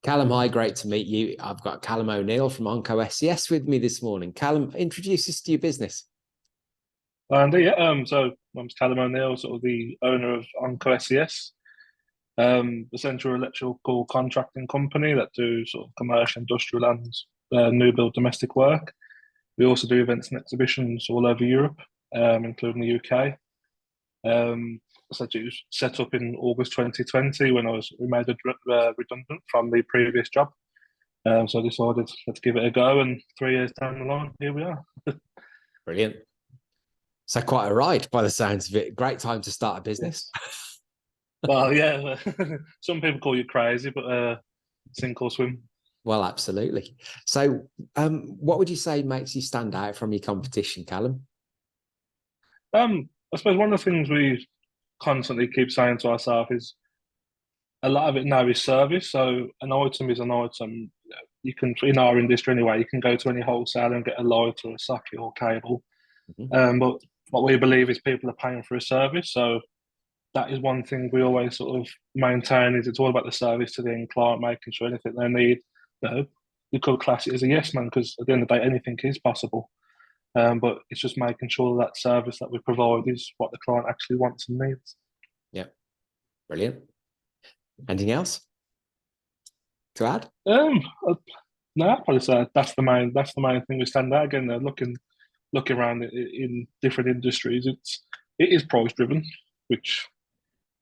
Callum, hi, great to meet you. I've got Callum O'Neill from ONCO SES with me this morning. Callum, introduce us to your business. And yeah, so my name's Callum O'Neill, sort of the owner of ONCO SES, essential electrical contracting company that do sort of commercial, industrial, and new build domestic work. We also do events and exhibitions all over Europe, including the UK. So it was set up in August 2020 when we made redundant from the previous job. So I decided let's give it a go, and 3 years down the line, here we are. Brilliant. So quite a ride by the sounds of it. Great time to start a business. Yes. Well, yeah, some people call you crazy, but sink or swim. Well, absolutely. So what would you say makes you stand out from your competition, Callum? I suppose one of the things we constantly keep saying to ourselves is a lot of it now is service. So an item is an item. You can, in our industry anyway, you can go to any wholesaler and get a light or a socket or cable. But what we believe is people are paying for a service. So that is one thing we always sort of maintain is it's all about the service to the end client, making sure anything they need, you could class it as a yes man because at the end of the day, anything is possible. But it's just making sure that service that we provide is what the client actually wants and needs. Yeah, brilliant. Anything else to add? No, I'd probably say that's the main thing we stand out again. Looking around in different industries, it is price driven, which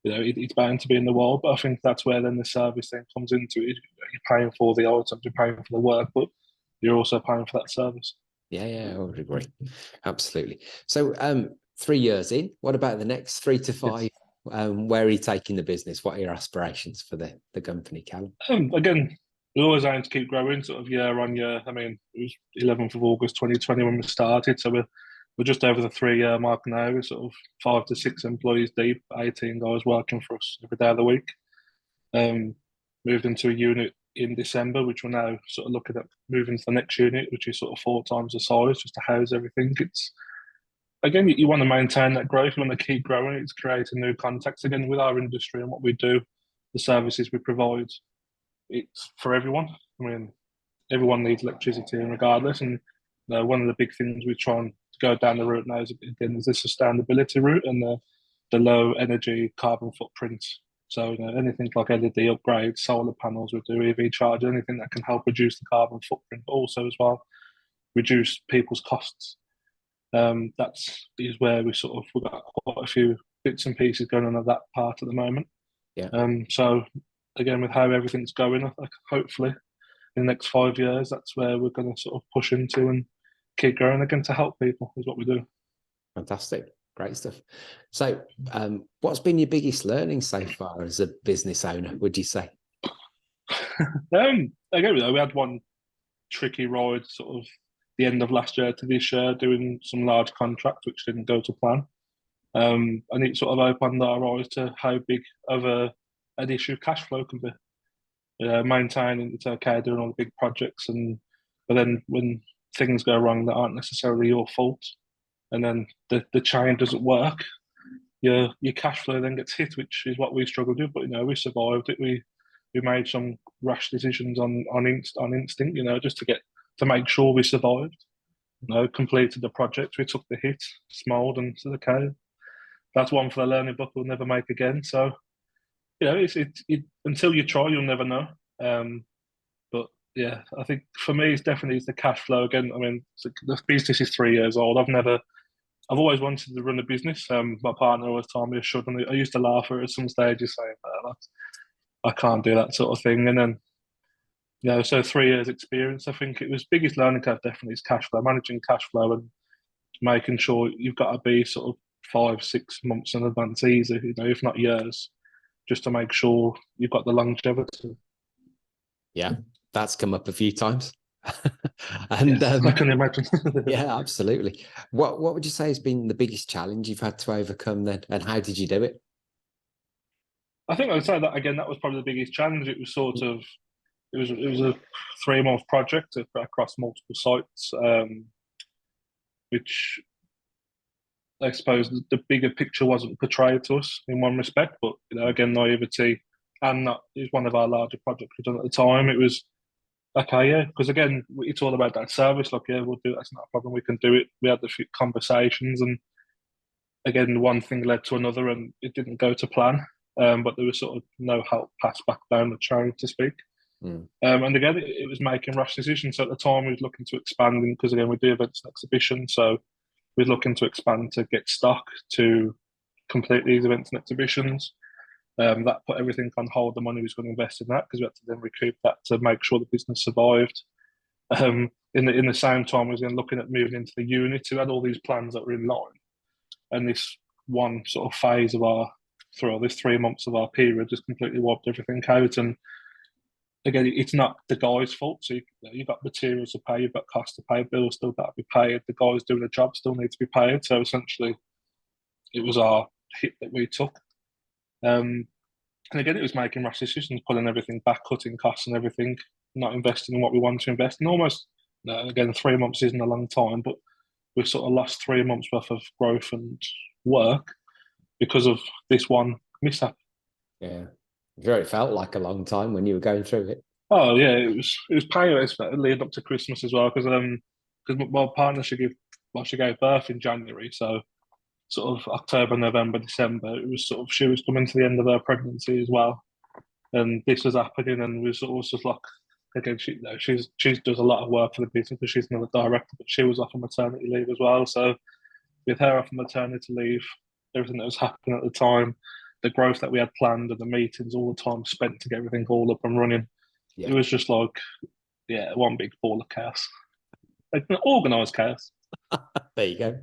it's bound to be in the world. But I think that's where then the service then comes into it. You're paying for the items, you're paying for the work, but you're also paying for that service. Yeah, I would agree. Absolutely. So 3 years in, what about the next 3 to 5? Yes. Where are you taking the business? What are your aspirations for the company, Callum? Again, we always aim to keep growing, sort of year on year. I mean, it was 11th of August 2020 when we started, so we're just over the 3 year mark now. We're sort of 5 to 6 employees deep, 18 guys working for us every day of the week. Moved into a unit in December, which we're now sort of looking at moving to the next unit, which is sort of 4 times the size, just to house everything. It's again, you want to maintain that growth, you want to keep growing. It's creating new contacts again with our industry and what we do, the services we provide. It's for everyone. I mean, everyone needs electricity, and regardless. And one of the big things we try and go down the route now is again is the sustainability route and the low energy carbon footprint. So anything like LED upgrades, solar panels, we do EV charge, anything that can help reduce the carbon footprint, but also as well reduce people's costs. That's is where we've got quite a few bits and pieces going on of that part at the moment. Yeah. So again, with how everything's going, hopefully in the next 5 years, that's where we're going to sort of push into and keep growing again to help people is what we do. Fantastic. Great stuff. So what's been your biggest learning so far as a business owner, would you say? Again, we had one tricky ride sort of the end of last year to this year doing some large contracts which didn't go to plan. And it sort of opened our eyes to how big of an issue cash flow can be. Maintaining it's okay doing all the big projects, but then when things go wrong that aren't necessarily your fault, and then the chain doesn't work, your cash flow then gets hit, which is what we struggled with. But we survived it. We made some rash decisions on instinct, just to make sure we survived. Completed the project. We took the hit, smiled, and said, okay, that's one for the learning book we'll never make again. So it's until you try, you'll never know. But yeah, I think for me, it's the cash flow again. I mean, the business is 3 years old. I've always wanted to run a business. My partner always told me I should, and I used to laugh at some stages saying, I can't do that sort of thing. And then, so 3 years experience. I think it was biggest learning curve definitely is cash flow, managing cash flow and making sure you've got to be sort of 5 6 months in advance easy, if not years, just to make sure you've got the longevity. Yeah, that's come up a few times. And yes, I can imagine. Yeah, absolutely. What would you say has been the biggest challenge you've had to overcome then, and how did you do it? I think I'd say that again. That was probably the biggest challenge. It was a 3 month project across multiple sites, which I suppose the bigger picture wasn't portrayed to us in one respect. But again, naivety and that is one of our larger projects we've done at the time. It was okay, yeah, because again, it's all about that service. Like, yeah, we'll do it. That's not a problem. We can do it. We had the few conversations, and again, one thing led to another, and it didn't go to plan. But there was sort of no help passed back down the chain, to speak. And again, it was making rash decisions. So at the time, we was looking to expand, because again, we do events and exhibitions. So we're looking to expand to get stock to complete these events and exhibitions. That put everything on hold. The money we was going to invest in that, because we had to then recoup that to make sure the business survived. In the same time, we was then looking at moving into the unit. We had all these plans that were in line, and this one sort of phase of this 3 months of our period just completely wiped everything out. And again, it's not the guy's fault. So you've got materials to pay, you've got costs to pay, bills still got to be paid. The guys doing the job still need to be paid. So essentially, it was our hit that we took. And again, it was making rash decisions, pulling everything back, cutting costs and everything, not investing in what we want to invest in. Almost, again, 3 months isn't a long time, but we've sort of lost 3 months worth of growth and work because of this one mishap. Yeah. Sure, it felt like a long time when you were going through it. Oh yeah, it was painless leading up to Christmas as well, because my partner, she gave birth in January, so sort of October, November, December, it was sort of, she was coming to the end of her pregnancy as well, and this was happening, and we sort of just like, again, she does a lot of work for the business because she's another director, but she was off on maternity leave as well. So with her off on maternity leave, everything that was happening at the time, the growth that we had planned, and the meetings, all the time spent to get everything all up and running, it was just like, yeah, one big ball of chaos, like organised chaos. There you go.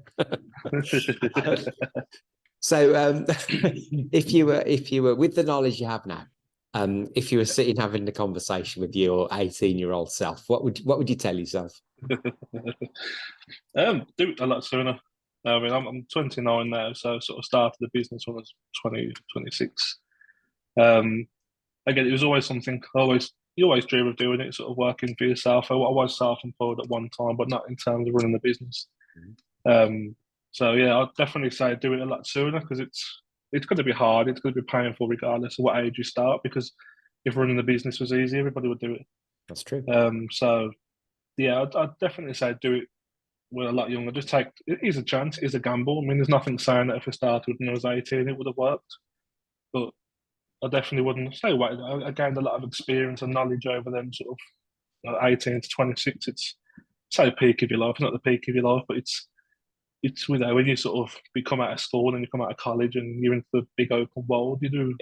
So, if you were with the knowledge you have now, if you were sitting having the conversation with your 18-year-old self, what would you tell yourself? Do it a lot sooner. I mean, I'm 29 now, so I sort of started the business when I was 20, 26. Again, it was always something. You always dream of doing it, sort of working for yourself. I was self-employed at one time, but not in terms of running the business. So yeah, I'd definitely say do it a lot sooner, because it's going to be hard. It's going to be painful regardless of what age you start, because if running the business was easy, everybody would do it. That's true. So yeah, I'd definitely say do it when a lot younger. Just it is a chance, it is a gamble. I mean, there's nothing saying that if I started when I was 18, it would have worked. But I definitely wouldn't say wait. I gained a lot of experience and knowledge over them sort of 18 to 26. It's the peak of your life, not the peak of your life, but it's when you sort of become out of school and you come out of college and you're into the big open world, you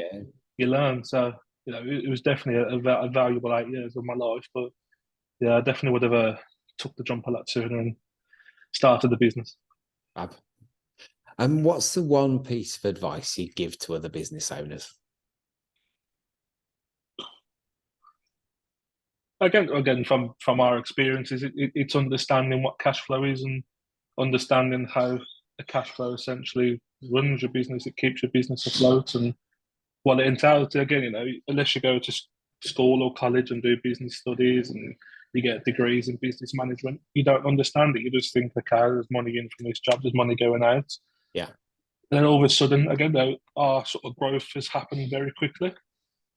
learn. So it was definitely a valuable 8 years of my life. But yeah, I definitely would have took the jump a lot sooner and started the business. And what's the one piece of advice you'd give to other business owners? Again, from our experiences, it's understanding what cash flow is and understanding how a cash flow essentially runs your business. It keeps your business afloat, and what it entails. Again, unless you go to school or college and do business studies and you get degrees in business management, you don't understand it. You just think, okay, there's money in from this job, there's money going out. Yeah. And then all of a sudden, again, though, our sort of growth has happened very quickly.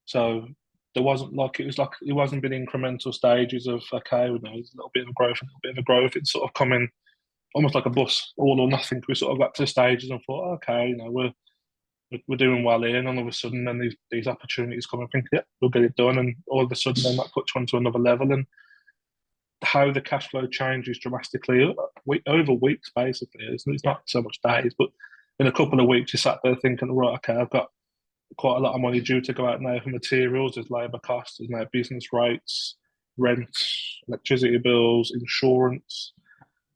So it wasn't been incremental stages of, okay, there's a little bit of growth, It's sort of coming almost like a bus, all or nothing. We sort of got to stages and thought, okay, we're doing well here, and all of a sudden then these opportunities come and think, yeah, we'll get it done, and all of a sudden then that puts you onto another level. And how the cash flow changes dramatically over weeks, basically. It's not so much days, but in a couple of weeks you sat there thinking, right, okay, I've got quite a lot of money due to go out now for materials, there's labour costs, there's now business rates, rent, electricity bills, insurance,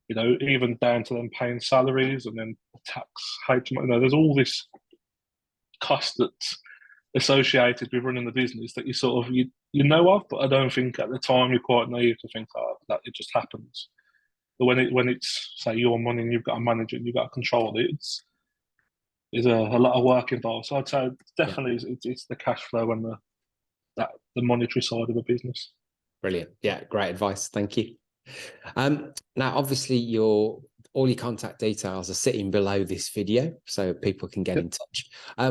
even down to them paying salaries and then tax, there's all this cost that's associated with running the business that you sort of you know of, but I don't think at the time you're quite naive to think that it just happens. But when it's say your money and you've got to manage it and you've got to control it, there's a lot of work involved. So I'd say definitely it's the cash flow and the monetary side of the business. Brilliant. Yeah, great advice. Thank you. Now, obviously, you're all your contact details are sitting below this video, so people can get in touch.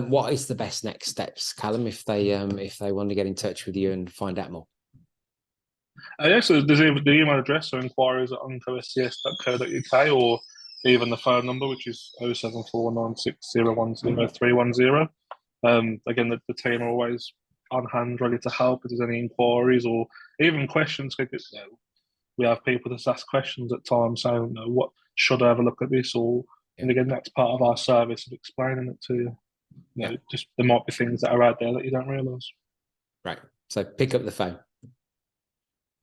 What is the best next steps, Callum, if they want to get in touch with you and find out more? Yeah, so there's either the email address, so inquiries at oncoses.co.uk, or even the phone number, which is 07496010310. Again, the team are always on hand, ready to help if there's any inquiries or even questions. Because, we have people that ask questions at times, saying, what should I have a look at this? Or, and again, that's part of our service of explaining it to you. Just there might be things that are out there that you don't realise. Right. So pick up the phone.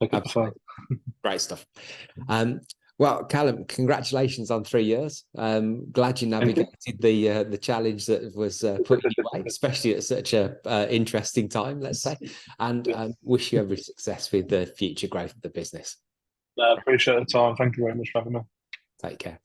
Pick up the phone. Great stuff. Well, Callum, congratulations on 3 years. Glad you navigated the challenge that was put your way, especially at such a interesting time, let's say, and wish you every success with the future growth of the business. I appreciate the time. Thank you very much for having me. Take care.